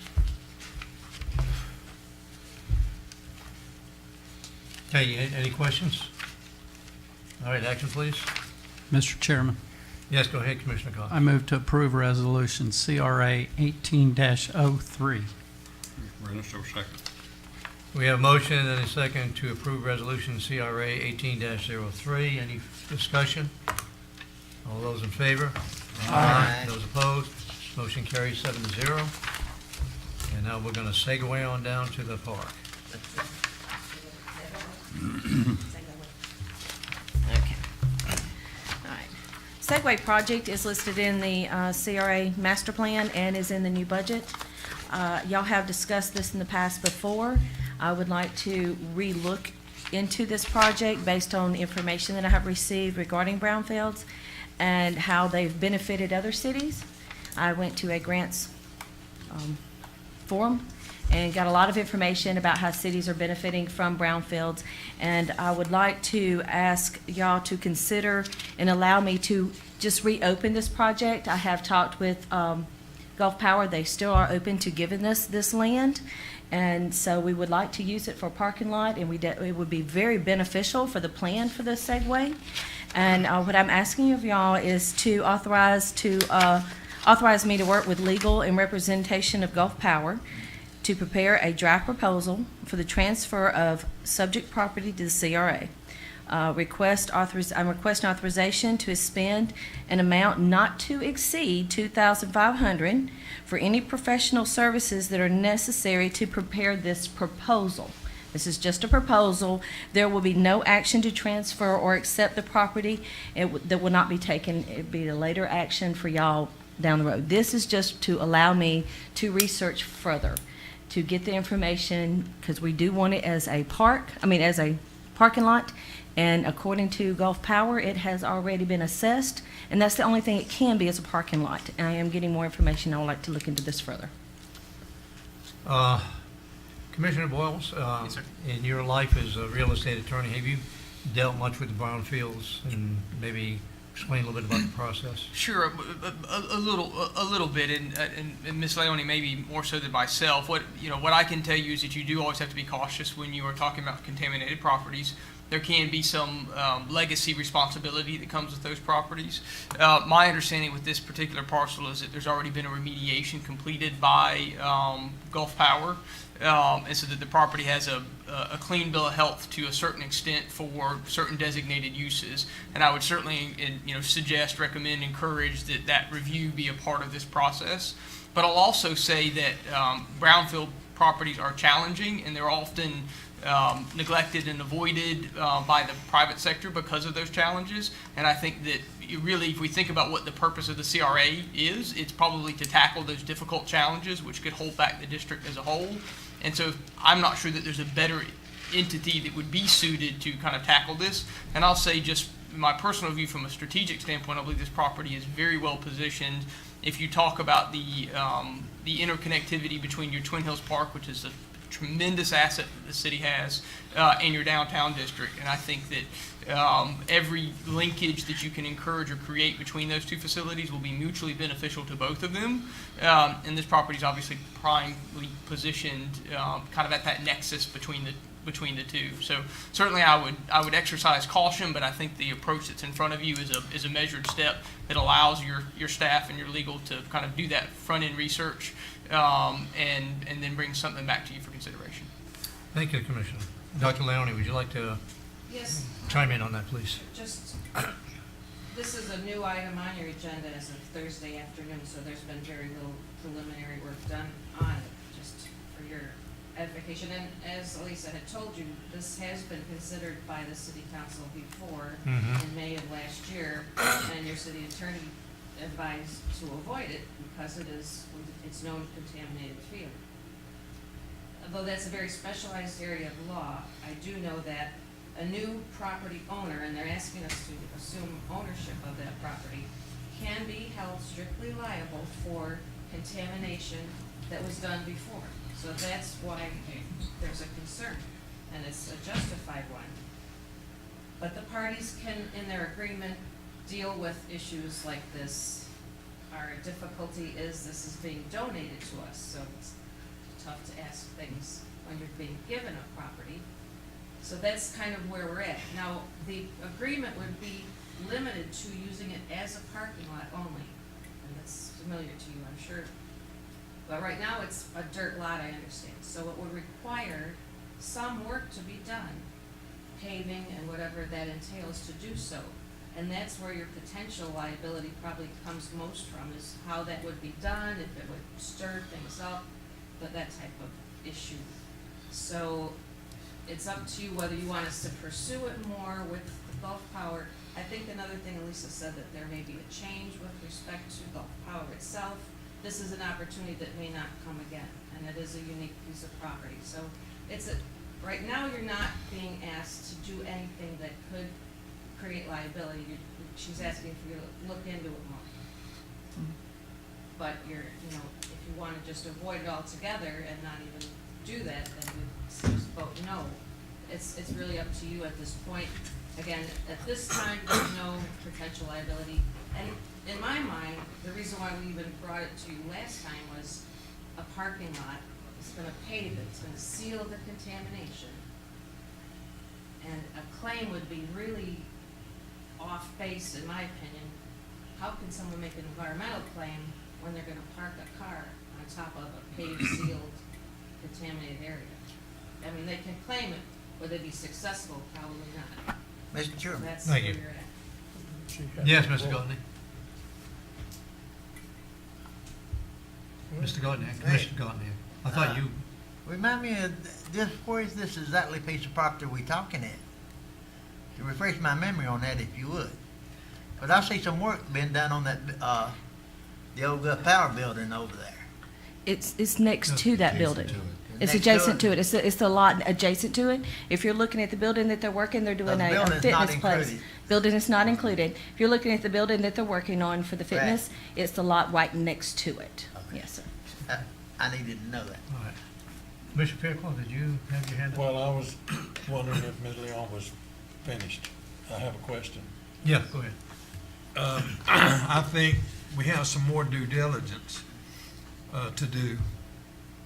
Okay, any questions? All right, action, please. Mr. Chairman, Yes, go ahead, Commissioner Cox. I move to approve Resolution CRA 18-03. Ready, so second. We have a motion and a second to approve Resolution CRA 18-03. Any discussion? All those in favor? Aye. Those opposed? Motion carries 7-0. And now we're going to segue on down to the park. Okay. All right. Segway project is listed in the CRA master plan and is in the new budget. Y'all have discussed this in the past before. I would like to re-look into this project based on information that I have received regarding brownfields and how they've benefited other cities. I went to a grants forum and got a lot of information about how cities are benefiting from brownfields. And I would like to ask y'all to consider and allow me to just reopen this project. I have talked with Gulf Power. They still are open to giving us this land. And so we would like to use it for a parking lot, and it would be very beneficial for the plan for this Segway. And what I'm asking of y'all is to authorize me to work with legal and representation of Gulf Power to prepare a draft proposal for the transfer of subject property to the CRA. I'm requesting authorization to spend an amount not to exceed $2,500 for any professional services that are necessary to prepare this proposal. This is just a proposal. There will be no action to transfer or accept the property. That will not be taken. It would be a later action for y'all down the road. This is just to allow me to research further, to get the information, because we do want it as a as a parking lot. And according to Gulf Power, it has already been assessed, and that's the only thing it can be, is a parking lot. And I am getting more information. I would like to look into this further. Commissioner Boyles, Yes, sir. in your life as a real estate attorney, have you dealt much with the brownfields, and maybe explain a little bit about the process? Sure, a little bit, and Ms. Leone maybe more so than myself. What I can tell you is that you do always have to be cautious when you are talking about contaminated properties. there can be some legacy responsibility that comes with those properties. My understanding with this particular parcel is that there's already been a remediation completed by Gulf Power, and so that the property has a clean bill of health to a certain extent for certain designated uses. And I would certainly, suggest, recommend, encourage that review be a part of this process. But I'll also say that brownfield properties are challenging, and they're often neglected and avoided by the private sector because of those challenges. And I think that really, if we think about what the purpose of the CRA is, it's probably to tackle those difficult challenges which could hold back the district as a whole. And so I'm not sure that there's a better entity that would be suited to kind of tackle this. And I'll say, just my personal view from a strategic standpoint, I believe this property is very well positioned. If you talk about the interconnectivity between your Twin Hills Park, which is a tremendous asset that the city has, and your downtown district. And I think that every linkage that you can encourage or create between those two facilities will be mutually beneficial to both of them. And this property is obviously primely positioned kind of at that nexus between the two. So certainly I would exercise caution, but I think the approach that's in front of you is a measured step that allows your staff and your legal to kind of do that front-end research and then bring something back to you for consideration. Thank you, Commissioner. Dr. Leone, would you like to Yes, chime in on that, please? just, this is a new item on your agenda as of Thursday afternoon, so there's been very little preliminary work done on it, just for your edification. And as Elisa had told you, this has been considered by the city council before in May of last year, and your city attorney advised to avoid it because it's known contaminated field. Although that's a very specialized area of law, I do know that a new property owner, and they're asking us to assume ownership of that property, can be held strictly liable for contamination that was done before. So that's why there's a concern, and it's a justified one. But the parties can, in their agreement, deal with issues like this. Our difficulty is this is being donated to us, so it's tough to ask things when you're being given a property. So that's kind of where we're at. Now, the agreement would be limited to using it as a parking lot only, and that's familiar to you, I'm sure. But right now, it's a dirt lot, I understand, so it would require some work to be done, paving and whatever that entails to do so. And that's where your potential liability probably comes most from, is how that would be done, if it would stir things up, but that type of issue. So it's up to you whether you want us to pursue it more with Gulf Power. I think another thing Elisa said, that there may be a change with respect to Gulf Power itself. This is an opportunity that may not come again, and it is a unique piece of property. So right now you're not being asked to do anything that could create liability. She's asking for you to look into it more. But if you want to just avoid it altogether and not even do that, then we just vote no. It's really up to you at this point. Again, at this time, there's no potential liability. And in my mind, the reason why we even brought it to you last time was a parking lot. It's going to pave it. It's going to seal the contamination. And a claim would be really off base, in my opinion. How can someone make an environmental claim when they're going to park a car on top of a paved, sealed, contaminated area? I mean, they can claim it. Will they be successful? Probably not. Mr. So Chairman. that's Thank where you. you're at. Yes, Mr. Godney. Mr. Godney, Commissioner Godney. I thought you, Remind me of this, where is this exactly piece of property we talking at? To refresh my memory on that, if you would. But I see some work being done on that, the old power building over there. It's next to that building. It's Next to adjacent it? to it. It's the lot adjacent to it. If you're looking at the building that they're working, they're doing The a building's not fitness place. included. Building is not included. If you're looking at the building that they're working on for the fitness, it's the lot right next to it. Okay. Yes, sir. I needed to know that. all right. Commissioner Pickle, did you have your hand up? Well, I was wondering if Ms. Leon was finished. I have a question. Yeah, go ahead. I think we have some more due diligence to do.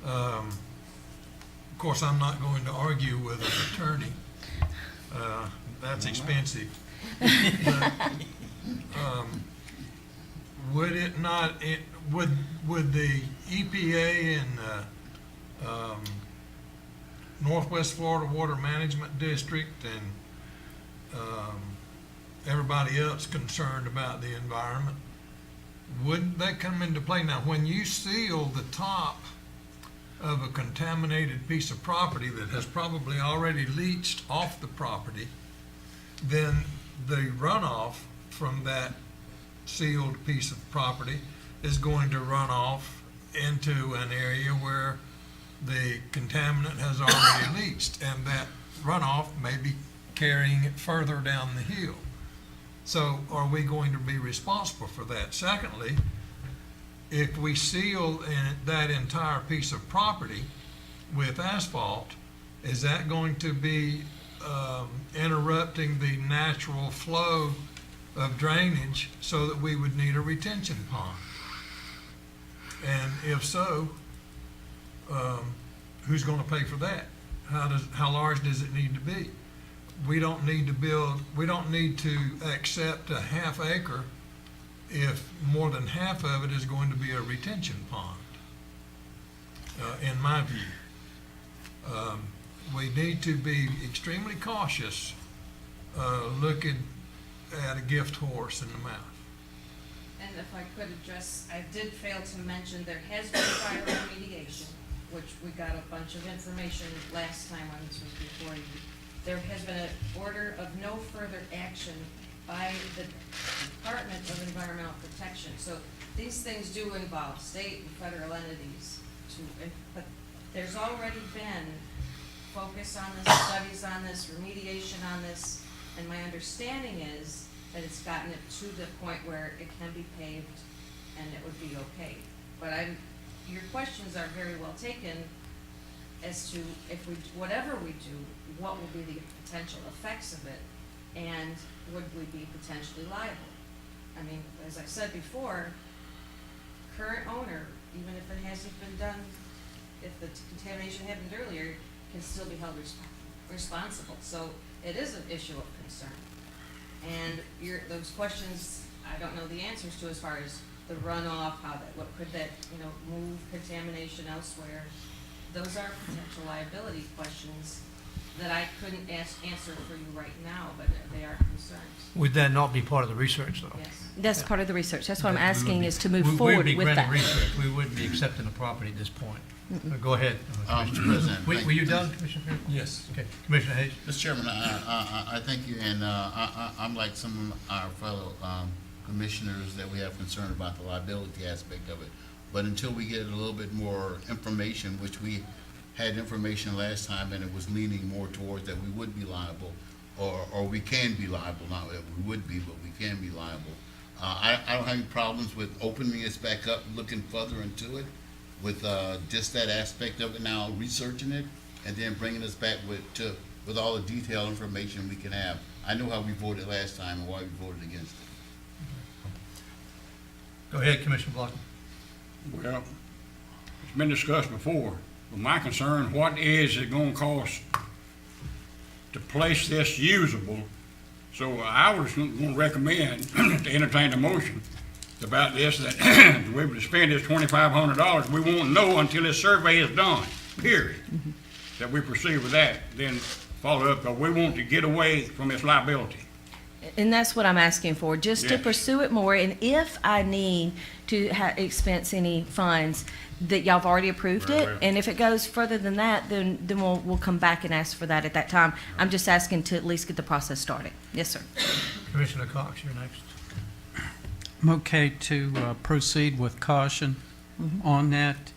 Of course, I'm not going to argue with an attorney, That's expensive. But, would it not, would the EPA and Northwest Florida Water Management District and everybody else concerned about the environment, wouldn't that come into play? Now, when you seal the top of a contaminated piece of property that has probably already leached off the property, then the runoff from that sealed piece of property is going to run off into an area where the contaminant has already leached, and that runoff may be carrying it further down the hill. So are we going to be responsible for that? Secondly, if we seal that entire piece of property with asphalt, is that going to be interrupting the natural flow of drainage so that we would need a retention pond? And if so, who's going to pay for that? How large does it need to be? We don't need to accept a half acre if more than half of it is going to be a retention pond, in my view. We need to be extremely cautious looking at a gift horse in the mouth. And if I could address, I did fail to mention, there has been fire remediation, which we got a bunch of information last time when this was before you. There has been an order of no further action by the Department of Environmental Protection. So these things do involve state and federal entities but there's already been focus on this, studies on this, remediation on this, and my understanding is that it's gotten it to the point where it can be paved and it would be okay. But your questions are very well taken as to if whatever we do, what will be the potential effects of it, and would we be potentially liable? I mean, as I said before, current owner, even if it hasn't been done, if the contamination happened earlier, can still be held responsible. So it is an issue of concern. And those questions, I don't know the answers to as far as the runoff, what could that, move contamination elsewhere. Those are potential liability questions that I couldn't answer for you right now, but they are concerns. Would that not be part of the research, though? Yes. That's part of the research. That's what I'm That we would asking be- is to move we would forward be with granting that. research. We wouldn't be accepting the property at this point. Go ahead. Mr. President. Were you done, Commissioner Fairclough? Yes. Okay, Commissioner Hayes? Mr. Chairman, I thank you, and I'm like some of our fellow commissioners that we have concern about the liability aspect of it. But until we get a little bit more information, which we had information last time, and it was leaning more towards that we would be liable, or we can be liable, not that we would be, but we can be liable. I don't have any problems with opening this back up, looking further into it, with just that aspect of it now, researching it, and then bringing us back with all the detailed information we can have. I know how we voted last time and why we voted against it. Go ahead, Commissioner Block. Well, it's been discussed before. But my concern, what is it gonna cost to place this usable? So I was gonna recommend to entertain a motion about this, that we would spend this $2,500. We won't know until this survey is done, period. That we proceed with that, then follow up, because we want to get away from this liability. And that's what I'm asking for, just to Yes. pursue it more. And if I need to expense any funds, that y'all have already approved Very it. well. And if it goes further than that, then we'll come back and ask for that at that time. I'm just asking to at least get the process started. Yes, sir. Commissioner Cox, you're next. I'm okay to proceed with caution on that.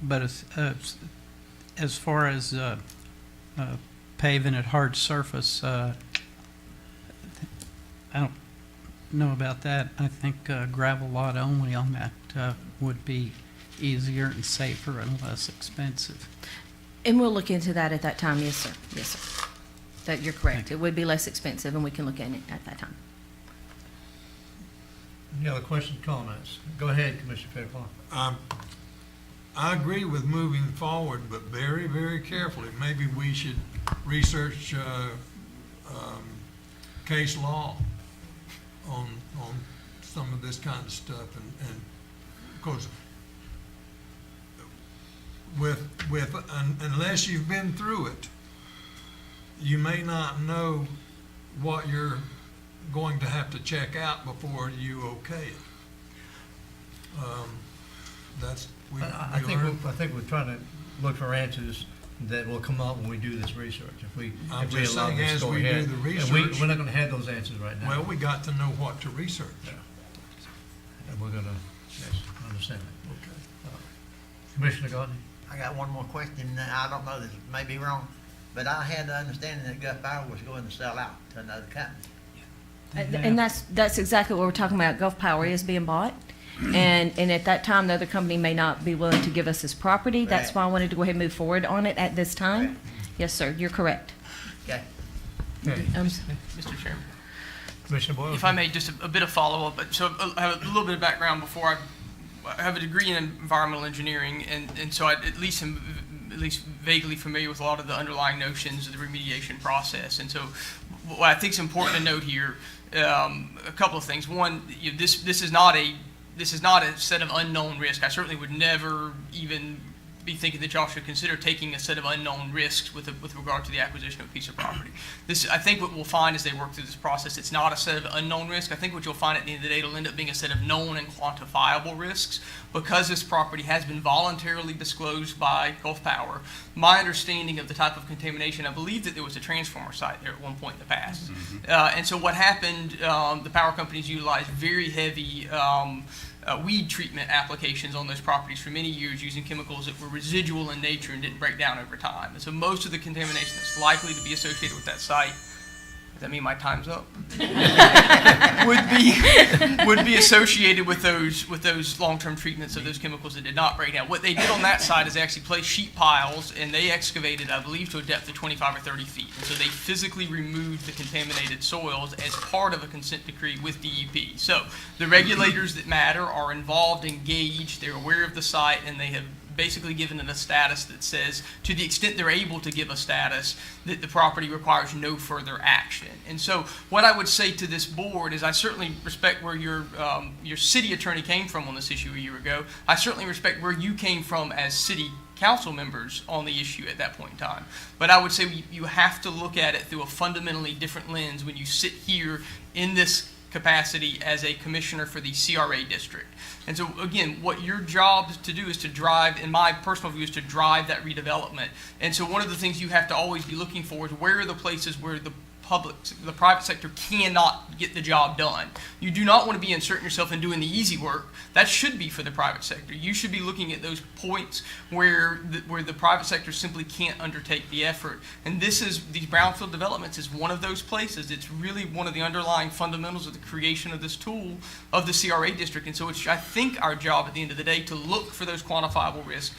But as far as paving at hard surface, I don't know about that. I think gravel lot only on that would be easier and safer and less expensive. And we'll look into that at that time. Yes, sir. Yes, sir. That you're correct. It would be less expensive, and we can look at it at that time. Any other questions, comments? Go ahead, Commissioner Fairclough. I agree with moving forward, but very, very carefully. Maybe we should research, case law on some of this kind of stuff, and of course, unless you've been through it, you may not know what you're going to have to check out before you okay it. I think we're trying to look for answers that will come up when we do this research. I'm If we just allow saying, this to as go we do ahead. the And research- we're not gonna have those answers right now. Well, we got to know what to research. And we're gonna, yes, I understand that. Okay. Commissioner Gardner? I got one more question. I don't know, this may be wrong, but I had the understanding that Gulf Power was going to sell out to another company. And that's exactly what we're talking about. Gulf Power is being bought. And at that time, the other company may not be willing to give us this property. That's Right. why I wanted to go ahead and move forward on it at this time. Right. Yes, sir, you're correct. Okay. Okay. Mr. Chairman. Commissioner Boyle? If I may, just a bit of follow-up, but so I have a little bit of background before I have a degree in environmental engineering, and so I at least am vaguely familiar with a lot of the underlying notions of the remediation process. And so what I think is important to note here, a couple of things. One, this is not a set of unknown risk. I certainly would never even be thinking that y'all should consider taking a set of unknown risks with regard to the acquisition of a piece of property. I think what we'll find as they work through this process, it's not a set of unknown risks. I think what you'll find at the end of the day, it'll end up being a set of known and quantifiable risks. Because this property has been voluntarily disclosed by Gulf Power, my understanding of the type of contamination, I believe that there was a transformer site there at one point in the past. And so what happened, the power companies utilized very heavy weed treatment applications on those properties for many years using chemicals that were residual in nature and didn't break down over time. And so most of the contamination that's likely to be associated with that site, does that mean my time's up? would be associated with those long-term treatments of those chemicals that did not break down. What they did on that site is they actually placed sheet piles, and they excavated, I believe, to a depth of 25 or 30 feet. And so they physically removed the contaminated soils as part of a consent decree with DEP. So the regulators that matter are involved, engaged, they're aware of the site, and they have basically given it a status that says, to the extent they're able to give a status, that the property requires no further action. And so what I would say to this board is I certainly respect where your city attorney came from on this issue a year ago. I certainly respect where you came from as city council members on the issue at that point in time. But I would say you have to look at it through a fundamentally different lens when you sit here in this capacity as a commissioner for the CRA district. And so again, what your job to do is to drive, in my personal view, is to drive that redevelopment. And so one of the things you have to always be looking for is where are the places where the private sector cannot get the job done. You do not want to be inserting yourself in doing the easy work. That should be for the private sector. You should be looking at those points where the private sector simply can't undertake the effort. And these brownfield developments is one of those places. It's really one of the underlying fundamentals of the creation of this tool of the CRA district. And so it's, I think, our job at the end of the day to look for those quantifiable risks.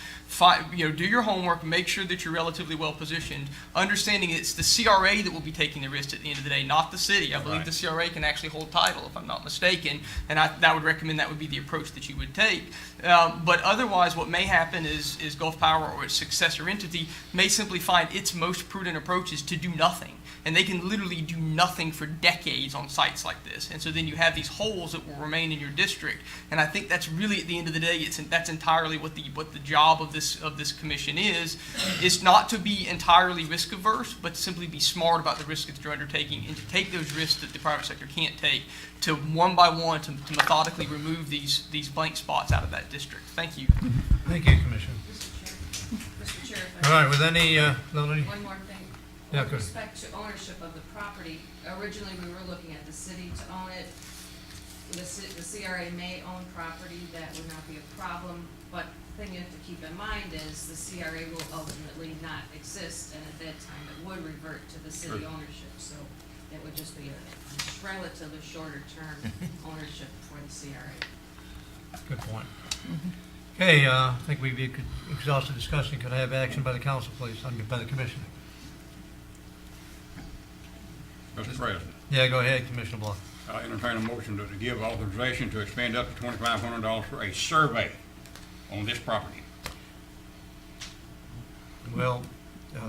Do your homework, make sure that you're relatively well positioned, understanding it's the CRA that will be taking the risk at the end of the day, not the city. I believe the CRA can actually hold title, if I'm not mistaken, and I would recommend that would be the approach that you would take. But otherwise, what may happen is Gulf Power or its successor entity may simply find its most prudent approach is to do nothing. And they can literally do nothing for decades on sites like this. And so then you have these holes that will remain in your district. And I think that's really, at the end of the day, that's entirely what the job of this commission is not to be entirely risk averse, but to simply be smart about the risks that you're undertaking and to take those risks that the private sector can't take, to one by one to methodically remove these blank spots out of that district. Thank you. Thank you, Commissioner. Mr. Chair, if I All right, with any, Lily? One more thing. Yeah, With go ahead. respect to ownership of the property, originally we were looking at the city to own it. The CRA may own property, that would not be a problem, but the thing you have to keep in mind is the CRA will ultimately not exist, and at that time it would revert to the city ownership, so it would just be a relatively shorter term ownership for the CRA. Good point. Okay, I think we've exhausted discussion. Could I have action by the council, please, by the commissioner? Mr. President, Yeah, go ahead, Commissioner Block. I entertain a motion to give authorization to expend up to $2,500 for a survey on this property. Well,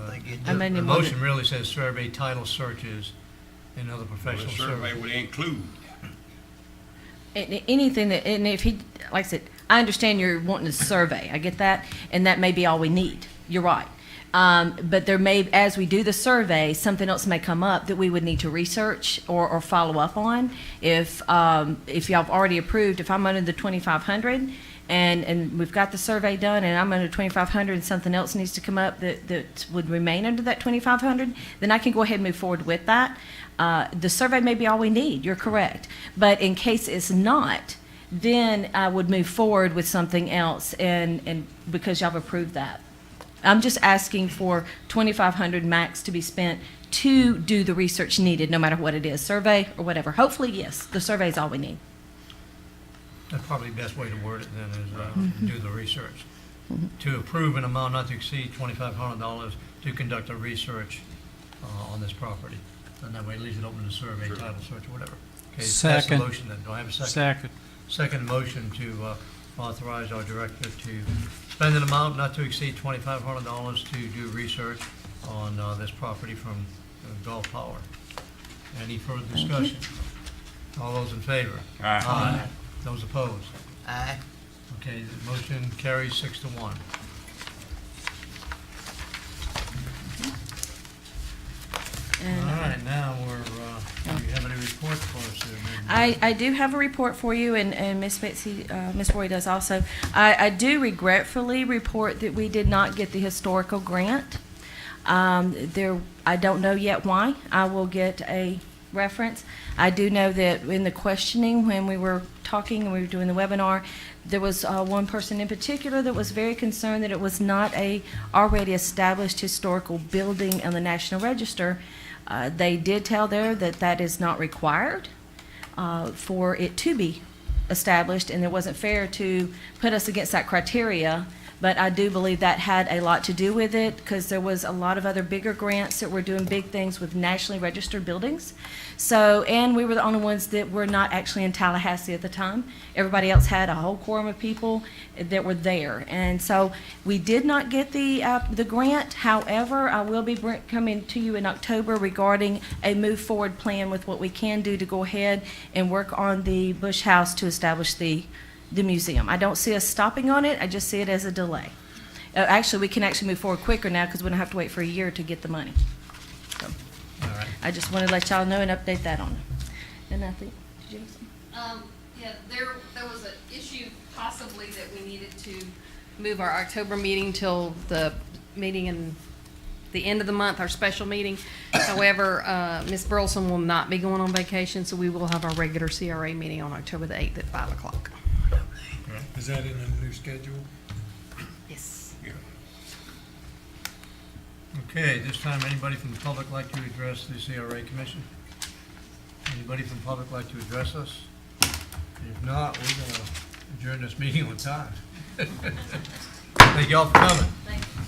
think it I just- may the need more motion really says survey title searches and other The professional survey services. would include. anything that, and if he, like I said, I understand you're wanting a survey, I get that, and that may be all we need, you're right. But there may, as we do the survey, something else may come up that we would need to research or follow up on. If y'all have already approved, if I'm under the 2,500 and we've got the survey done and I'm under 2,500 and something else needs to come up that would remain under that 2,500, then I can go ahead and move forward with that. The survey may be all we need, you're correct. But in case it's not, then I would move forward with something else and because y'all have approved that. I'm just asking for 2,500 max to be spent to do the research needed, no matter what it is, survey or whatever. Hopefully, yes, the survey is all we need. That's probably the best way to word it then, is do the research. To approve an amount not to exceed $2,500 to conduct a research on this property. And that way it leaves it open to survey, title search, or whatever. Okay, that's the Second. motion then. Do I have a second? Second. Second motion to authorize our director to spend an amount not to exceed $2,500 to do research on this property from Gulf Power. Any further discussion? All those in favor? Aye. Those opposed? Aye. Okay, the motion carries 6-1. All right, now do you have any reports for us there, ma'am? I do have a report for you, and Miss Betsy, Miss Roy does also. I do regretfully report that we did not get the historical grant. I don't know yet why. I will get a reference. I do know that in the questioning, when we were talking and we were doing the webinar, there was one person in particular that was very concerned that it was not a already established historical building on the National Register. They did tell there that that is not required for it to be established, and it wasn't fair to put us against that criteria. But I do believe that had a lot to do with it, because there was a lot of other bigger grants that were doing big things with nationally registered buildings. So, and we were the only ones that were not actually in Tallahassee at the time. Everybody else had a whole quorum of people that were there. And so we did not get the grant. However, I will be coming to you in October regarding a move forward plan with what we can do to go ahead and work on the Bush House to establish the museum. I don't see us stopping on it. I just see it as a delay. Actually, we can actually move forward quicker now because we don't have to wait for a year to get the money. So, All right. I just wanted to let y'all know and update that on it. And I think, did you have something? Yeah, there was an issue possibly that we needed to move our October meeting till the meeting in the end of the month, our special meeting. However, Ms. Burleson will not be going on vacation, so we will have our regular CRA meeting on October the 8th at 5 o'clock. Is that in the new schedule? Yes. Okay, this time, anybody from the public like to address the CRA Commission? Anybody from the public like to address us? If not, we're going to adjourn this meeting on time. Thank y'all for coming. Thank you.